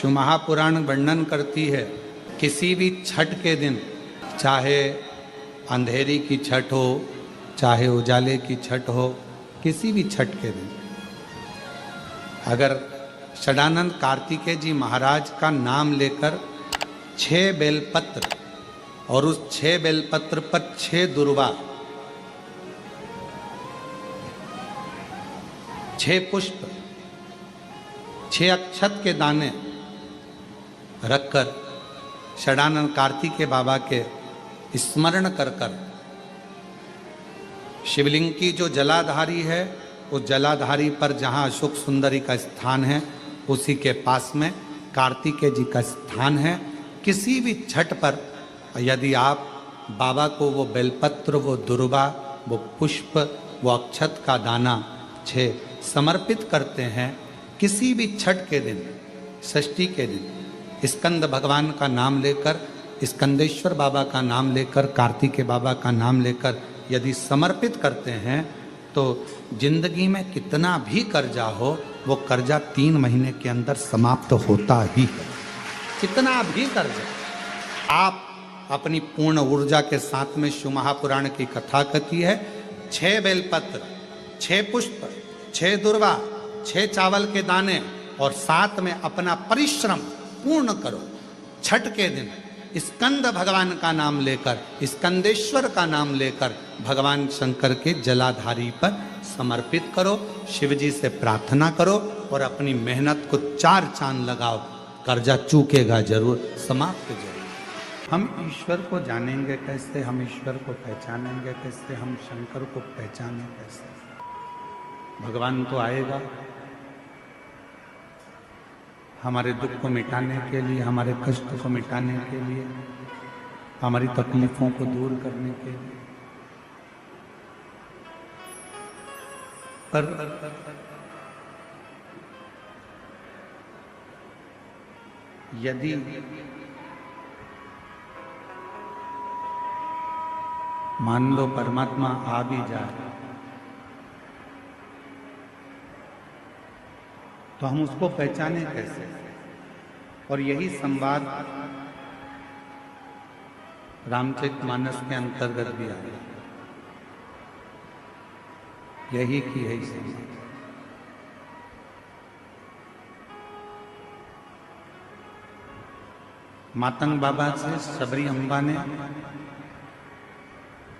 शिव महापुराण वर्णन करती है, किसी भी छठ के दिन, चाहे अंधेरी की छठ हो, चाहे उजाले की छठ हो, किसी भी छठ के दिन अगर षडानंद कार्तिकेय जी महाराज का नाम लेकर 6 बेलपत्र और उस 6 बेलपत्र पर 6 दुर्वा, 6 पुष्प, 6 अक्षत के दाने रखकर षडानंद कार्तिकेय बाबा के स्मरण कर कर शिवलिंग की जो जलाधारी है, उस जलाधारी पर जहाँ अशोक सुंदरी का स्थान है, उसी के पास में कार्तिकेय जी का स्थान है। किसी भी छठ पर यदि आप बाबा को वो बेलपत्र, वो दुर्वा, वो पुष्प, वो अक्षत का दाना 6 समर्पित करते हैं, किसी भी छठ के दिन, षष्ठी के दिन स्कंद भगवान का नाम लेकर, स्कंदेश्वर बाबा का नाम लेकर, कार्तिकेय बाबा का नाम लेकर यदि समर्पित करते हैं तो जिंदगी में कितना भी कर्जा हो, वो कर्जा 3 महीने के अंदर समाप्त होता ही है। कितना भी कर्जा, आप अपनी पूर्ण ऊर्जा के साथ में शिव महापुराण की कथा कहती है, 6 बेलपत्र, 6 पुष्प, 6 दुर्वा, 6 चावल के दाने और साथ में अपना परिश्रम पूर्ण करो। छठ के दिन स्कंद भगवान का नाम लेकर, स्कंदेश्वर का नाम लेकर भगवान शंकर के जलाधारी पर समर्पित करो, शिव जी से प्रार्थना करो और अपनी मेहनत को 4 चांद लगाओ। कर्जा चूकेगा जरूर, समाप्त जरूर। हम ईश्वर को जानेंगे कैसे, हम ईश्वर को पहचानेंगे कैसे, हम शंकर को पहचानें कैसे? भगवान तो आएगा हमारे दुख को मिटाने के लिए, हमारे कष्ट को मिटाने के लिए, हमारी तकलीफों को दूर करने के लिए। पर यदि मान लो परमात्मा आ भी जाए तो हम उसको पहचाने कैसे? और यही संवाद रामचरितमानस के अंतर्गत भी आया, यही की है संवाद। मातंग बाबा से शबरी अम्बा ने,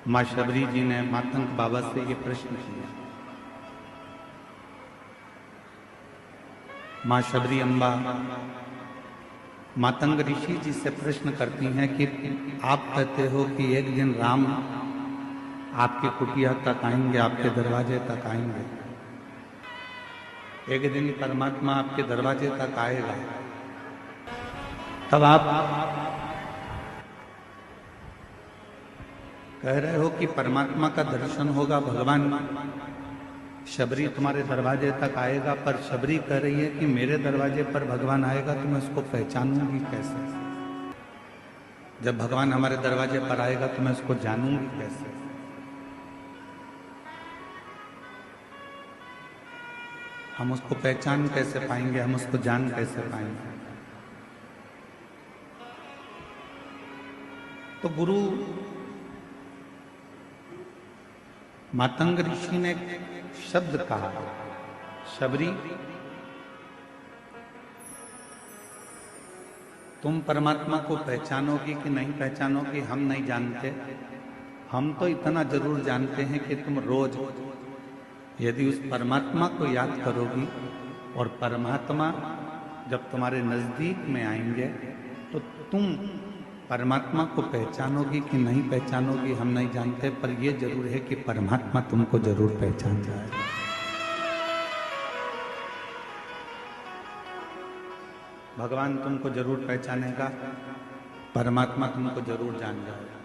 माँ शबरी जी ने मातंग बाबा से ये प्रश्न किया। माँ शबरी अम्बा मातंग ऋषि जी से प्रश्न करती हैं कि आप कहते हो कि एक दिन राम आपकी कुटिया तक आएंगे, आपके दरवाजे तक आएंगे, एक दिन परमात्मा आपके दरवाजे तक आएगा, तब आप कह रहे हो कि परमात्मा का दर्शन होगा, भगवान शबरी तुम्हारे दरवाजे तक आएगा, पर शबरी कह रही है कि मेरे दरवाजे पर भगवान आएगा तो मैं उसको पहचानूंगी कैसे? जब भगवान हमारे दरवाजे पर आएगा तो मैं उसको जानूंगी कैसे? हम उसको पहचान कैसे पाएंगे, हम उसको जान कैसे पाएंगे? तो गुरु मातंग ऋषि ने शब्द कहा, शबरी तुम परमात्मा को पहचानोगी कि नहीं पहचानोगी हम नहीं जानते, हम तो इतना जरूर जानते हैं कि तुम रोज यदि उस परमात्मा को याद करोगी और परमात्मा जब तुम्हारे नजदीक में आएंगे तो तुम परमात्मा को पहचानोगी कि नहीं पहचानोगी हम नहीं जानते, पर यह जरूर है कि परमात्मा तुमको जरूर पहचान जाएगा। भगवान तुमको जरूर पहचानेगा, परमात्मा तुमको जरूर जान जाएगा।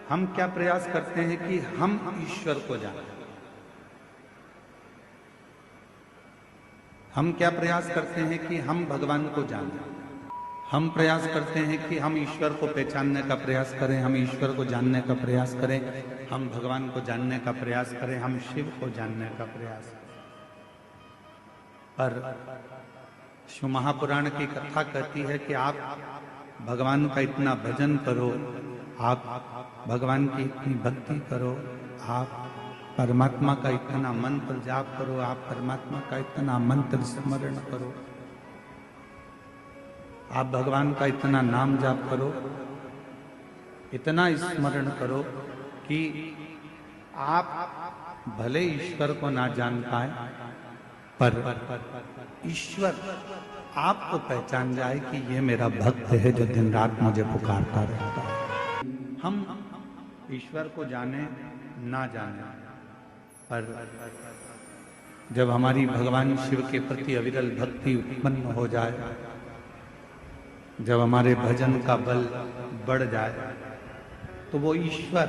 हम क्या प्रयास करते हैं कि हम ईश्वर को जानें? हम क्या प्रयास करते हैं कि हम भगवान को जानें? हम प्रयास करते हैं कि हम ईश्वर को पहचानने का प्रयास करें, हम ईश्वर को जानने का प्रयास करें, हम भगवान को जानने का प्रयास करें, हम शिव को जानने का प्रयास करें। पर शिव महापुराण की कथा कहती है कि आप भगवान का इतना भजन करो, आप भगवान की इतनी भक्ति करो, आप परमात्मा का इतना मंत्र जाप करो, आप परमात्मा का इतना मंत्र स्मरण करो, आप भगवान का इतना नाम जाप करो, इतना स्मरण करो कि आप भले ईश्वर को ना जान पाए पर ईश्वर आपको पहचान जाए कि ये मेरा भक्त है जो दिन रात मुझे पुकारता रहता है। हम ईश्वर को जाने ना जाने पर जब हमारी भगवान शिव के प्रति अविरल भक्ति उत्पन्न हो जाए, जब हमारे भजन का बल बढ़ जाए, तो वो ईश्वर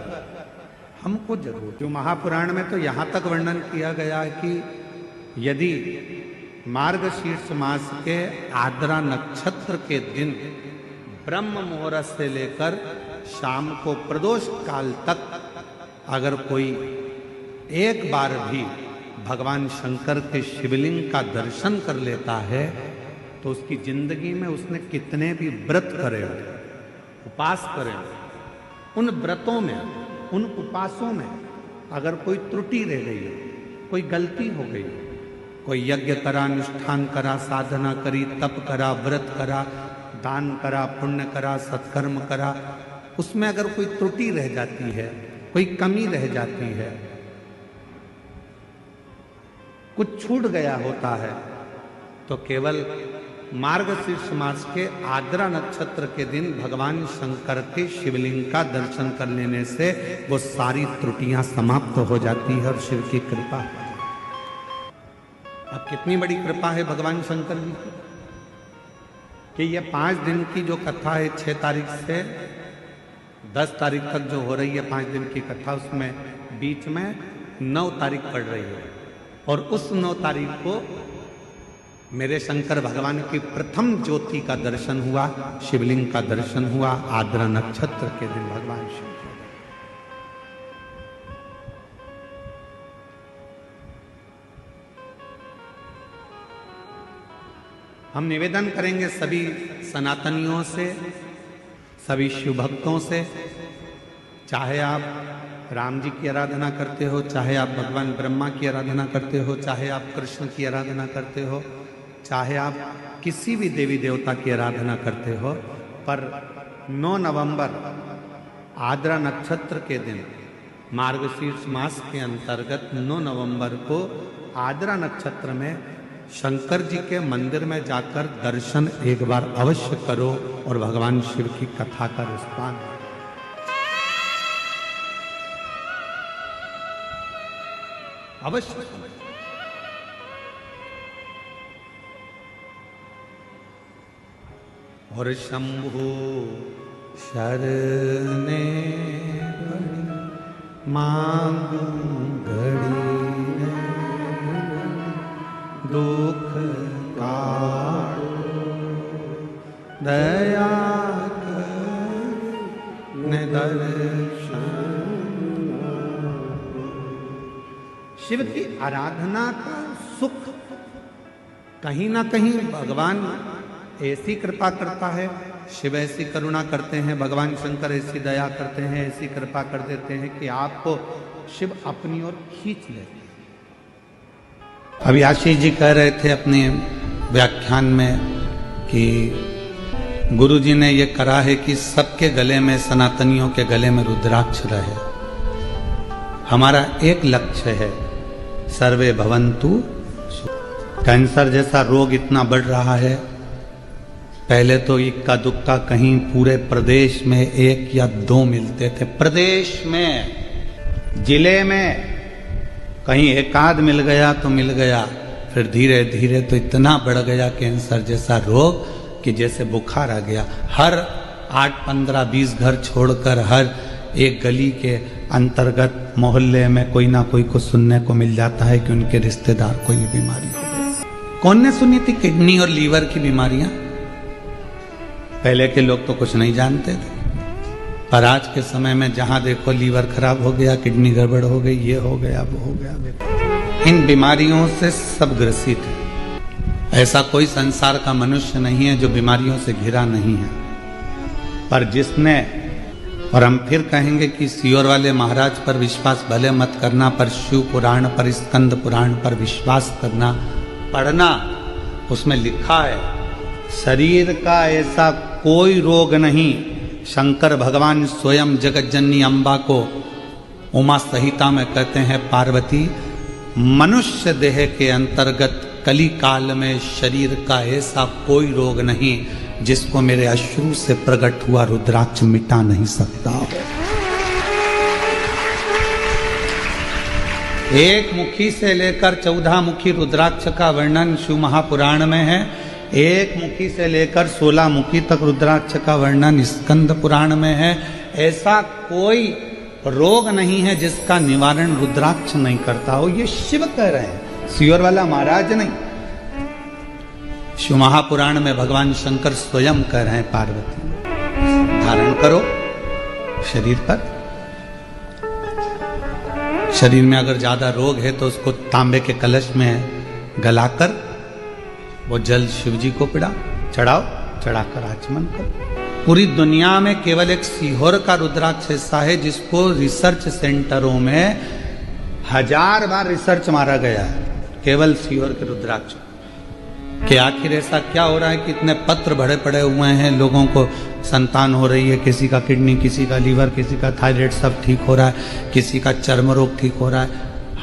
हमको जरूर। जो महापुराण में तो यहाँ तक वर्णन किया गया है कि यदि मार्गशीर्ष मास के आद्रा नक्षत्र के दिन ब्रह्म मुहूर्त से लेकर शाम को प्रदोष काल तक अगर कोई एक बार भी भगवान शंकर के शिवलिंग का दर्शन कर लेता है तो उसकी जिंदगी में उसने कितने भी व्रत करे हो, उपास करे हो, उन व्रतों में, उन उपासों में अगर कोई त्रुटि रह गई है, कोई गलती हो गई, कोई यज्ञ करा, अनुष्ठान करा, साधना करी, तप करा, व्रत करा, दान करा, पुण्य करा, सत्कर्म करा, उसमें अगर कोई त्रुटि रह जाती है, कोई कमी रह जाती है, कुछ छूट गया होता है, तो केवल मार्गशीर्ष मास के आद्रा नक्षत्र के दिन भगवान शंकर के शिवलिंग का दर्शन कर लेने से वो सारी त्रुटियां समाप्त हो जाती है और शिव की कृपा। अब कितनी बड़ी कृपा है भगवान शंकर जी की कि ये 5 दिन की जो कथा है 6 तारीख से 10 तारीख तक जो हो रही है 5 दिन की कथा, उसमें बीच में 9 तारीख पड़ रही है और उस 9 तारीख को मेरे शंकर भगवान की प्रथम ज्योति का दर्शन हुआ, शिवलिंग का दर्शन हुआ आद्रा नक्षत्र के दिन भगवान शिव। हम निवेदन करेंगे सभी सनातनियों से, सभी शिव भक्तों से, चाहे आप राम जी की आराधना करते हो, चाहे आप भगवान ब्रह्मा की आराधना करते हो, चाहे आप कृष्ण की आराधना करते हो, चाहे आप किसी भी देवी देवता की आराधना करते हो, पर 9 नवंबर आद्रा नक्षत्र के दिन मार्गशीर्ष मास के अंतर्गत 9 नवंबर को आद्रा नक्षत्र में शंकर जी के मंदिर में जाकर दर्शन एक बार अवश्य करो और भगवान शिव की कथा का रिस्पान अवश्य। और शंभु शरणे मांगू घड़ी दुख काटो दया कर दर्शन। शिव की आराधना का सुख कहीं ना कहीं भगवान ऐसी कृपा करता है, शिव ऐसी करुणा करते हैं, भगवान शंकर ऐसी दया करते हैं, ऐसी कृपा कर देते हैं कि आपको शिव अपनी ओर खींच लेते हैं। अभी आशीष जी कह रहे थे अपने व्याख्यान में कि गुरुजी ने ये करा है कि सबके गले में, सनातनियों के गले में रुद्राक्ष रहे। हमारा एक लक्ष्य है, सर्वे भवन्तु। कैंसर जैसा रोग इतना बढ़ रहा है, पहले तो इक्का दुक्का कहीं पूरे प्रदेश में 1 या 2 मिलते थे, प्रदेश में, जिले में कहीं एक आध मिल गया तो मिल गया, फिर धीरे धीरे तो इतना बढ़ गया कैंसर जैसा रोग कि जैसे बुखार आ गया। हर 8, 15, 20 घर छोड़कर हर एक गली के अंतर्गत मोहल्ले में कोई ना कोई को सुनने को मिल जाता है कि उनके रिश्तेदार को ये बीमारी हो गई। कौन ने सुनी थी किडनी और लीवर की बीमारियां? पहले के लोग तो कुछ नहीं जानते थे, पर आज के समय में जहां देखो लीवर खराब हो गया, किडनी गड़बड़ हो गई, ये हो गया, वो हो गया। इन बीमारियों से सब ग्रसित है। ऐसा कोई संसार का मनुष्य नहीं है जो बीमारियों से घिरा नहीं है। पर जिसने, और हम फिर कहेंगे कि सीहोर वाले महाराज पर विश्वास भले मत करना, पर शिव पुराण पर, स्कंद पुराण पर विश्वास करना, पढ़ना। उसमें लिखा है शरीर का ऐसा कोई रोग नहीं। शंकर भगवान स्वयं जगत जननी अम्बा को उमा संहिता में कहते हैं, पार्वती मनुष्य देह के अंतर्गत कली काल में शरीर का ऐसा कोई रोग नहीं जिसको मेरे अश्रु से प्रकट हुआ रुद्राक्ष मिटा नहीं सकता। एक मुखी से लेकर 14 मुखी रुद्राक्ष का वर्णन शिव महापुराण में है। एक मुखी से लेकर 16 मुखी तक रुद्राक्ष का वर्णन स्कंद पुराण में है। ऐसा कोई रोग नहीं है जिसका निवारण रुद्राक्ष नहीं करता हो। ये शिव कह रहे हैं, सीहोर वाला महाराज नहीं। शिव महापुराण में भगवान शंकर स्वयं कह रहे हैं, पार्वती धारण करो शरीर पर। शरीर में अगर ज्यादा रोग है तो उसको तांबे के कलश में गलाकर वो जल शिव जी को चढ़ाओ, चढ़ाकर आचमन करो। पूरी दुनिया में केवल एक सीहोर का रुद्राक्ष ऐसा है जिसको रिसर्च सेंटरों में 1000 बार रिसर्च मारा गया है, केवल सीहोर के रुद्राक्ष कि आखिर ऐसा क्या हो रहा है कि इतने पत्र भरे पड़े हुए हैं, लोगों को संतान हो रही है, किसी का किडनी, किसी का लीवर, किसी का थायराइड सब ठीक हो रहा है, किसी का चर्म रोग ठीक हो रहा है।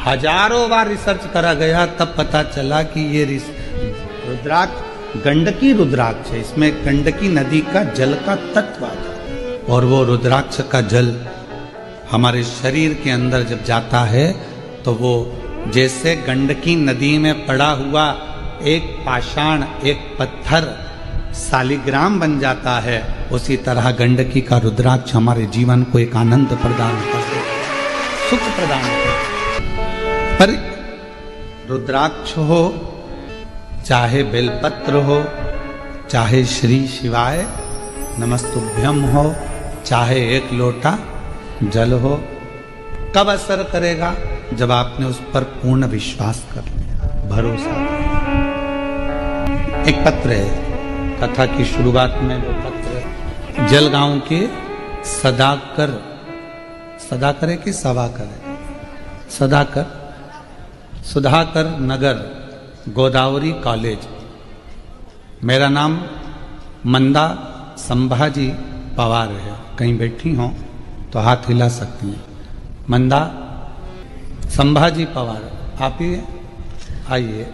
हजारों बार रिसर्च करा गया, तब पता चला कि ये रुद्राक्ष गंडकी रुद्राक्ष है। इसमें गंडकी नदी का जल का तत्व आ जाता है और वो रुद्राक्ष का जल हमारे शरीर के अंदर जब जाता है तो वो जैसे गंडकी नदी में पड़ा हुआ एक पाषाण, एक पत्थर सालिग्राम बन जाता है, उसी तरह गंडकी का रुद्राक्ष हमारे जीवन को एक आनंद प्रदान करता है, सुख प्रदान करता है। पर रुद्राक्ष हो, चाहे बेलपत्र हो, चाहे श्री शिवाय नमस्तुभ्यम हो, चाहे एक लोटा जल हो, कब असर करेगा? जब आपने उस पर पूर्ण विश्वास कर लिया, भरोसा। एक पत्र है, कथा की शुरुआत में वो पत्र जलगांव के सदाकर है कि सवाकर है, सुधाकर नगर गोदावरी कॉलेज। मेरा नाम मंदा संभाजी पवार है। कहीं बैठी हो तो हाथ हिला सकती हैं। मंदा संभाजी पवार, आप ही आइए।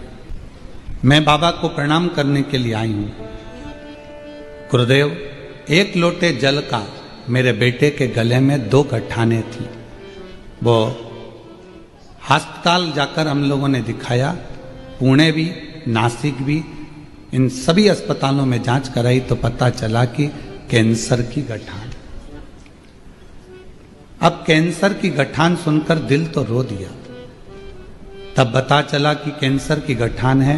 मैं बाबा को प्रणाम करने के लिए आई हूं। गुरुदेव, एक लोटे जल का मेरे बेटे के गले में 2 गठाने थी। वो अस्पताल जाकर हम लोगों ने दिखाया, पुणे भी, नासिक भी, इन सभी अस्पतालों में जांच कराई तो पता चला कि कैंसर की गठान। अब कैंसर की गठान सुनकर दिल तो रो दिया। तब पता चला कि कैंसर की गठान है।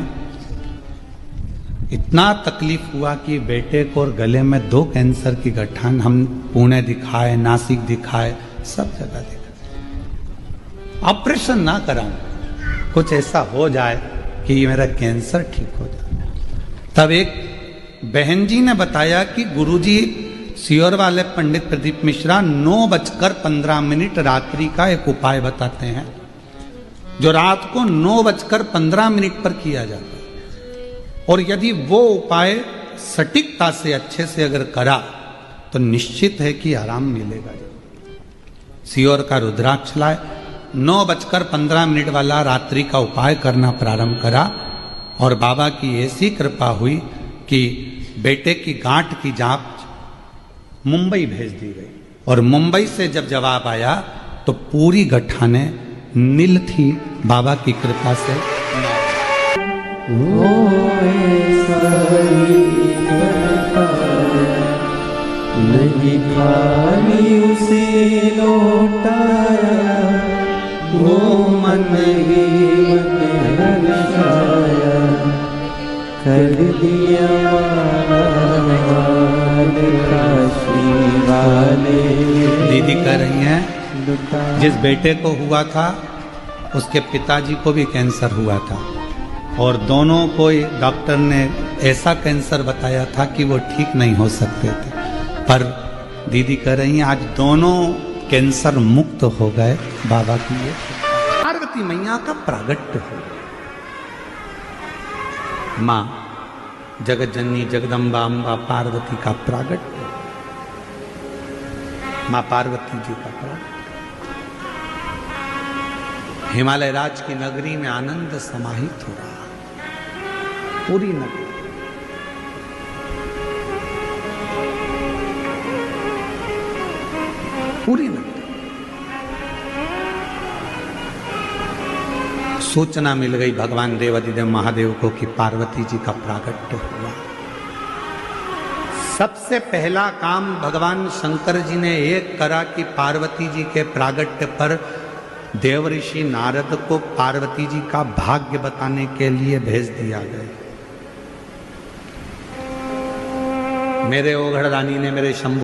इतना तकलीफ हुआ कि बेटे को और गले में 2 कैंसर की गठान। हम पुणे दिखाए, नासिक दिखाए, सब जगह दिखाए। ऑपरेशन ना कराऊं, कुछ ऐसा हो जाए कि मेरा कैंसर ठीक हो जाए। तब एक बहन जी ने बताया कि गुरुजी सीहोर वाले पंडित प्रदीप मिश्रा 9:15 रात्रि का एक उपाय बताते हैं, जो रात को 9:15 पर किया जाता है। और यदि वो उपाय सटीकता से अच्छे से अगर करा तो निश्चित है कि आराम मिलेगा। सीहोर का रुद्राक्ष लाए, 9:15 वाला रात्रि का उपाय करना प्रारंभ करा और बाबा की ऐसी कृपा हुई कि बेटे की गांठ की जांच मुंबई भेज दी गई। और मुंबई से जब जवाब आया तो पूरी गठाने नील थी, बाबा की कृपा से। नहीं खाली उसे लौटाया, वो मन ही मन हर्षाया, कर दिया काशी वाले। दीदी कह रही हैं, जिस बेटे को हुआ था उसके पिताजी को भी कैंसर हुआ था। और दोनों को डॉक्टर ने ऐसा कैंसर बताया था कि वो ठीक नहीं हो सकते थे, पर दीदी कह रही हैं आज दोनों कैंसर मुक्त हो गए बाबा की ये पार्वती मैया का प्रागट्य हो। माँ जगत जननी जगदम्बा अम्बा पार्वती का प्रागट्य, माँ पार्वती जी का प्रागट्य। हिमालय राज की नगरी में आनंद समाहित हो रहा, पूरी नगरी। पूरी नगरी सूचना मिल गई भगवान देवाधिदेव महादेव को कि पार्वती जी का प्रागट्य हुआ। सबसे पहला काम भगवान शंकर जी ने एक करा कि पार्वती जी के प्रागट्य पर देवऋषि नारद को पार्वती जी का भाग्य बताने के लिए भेज दिया गया। मेरे ओघड़ रानी ने मेरे शंभु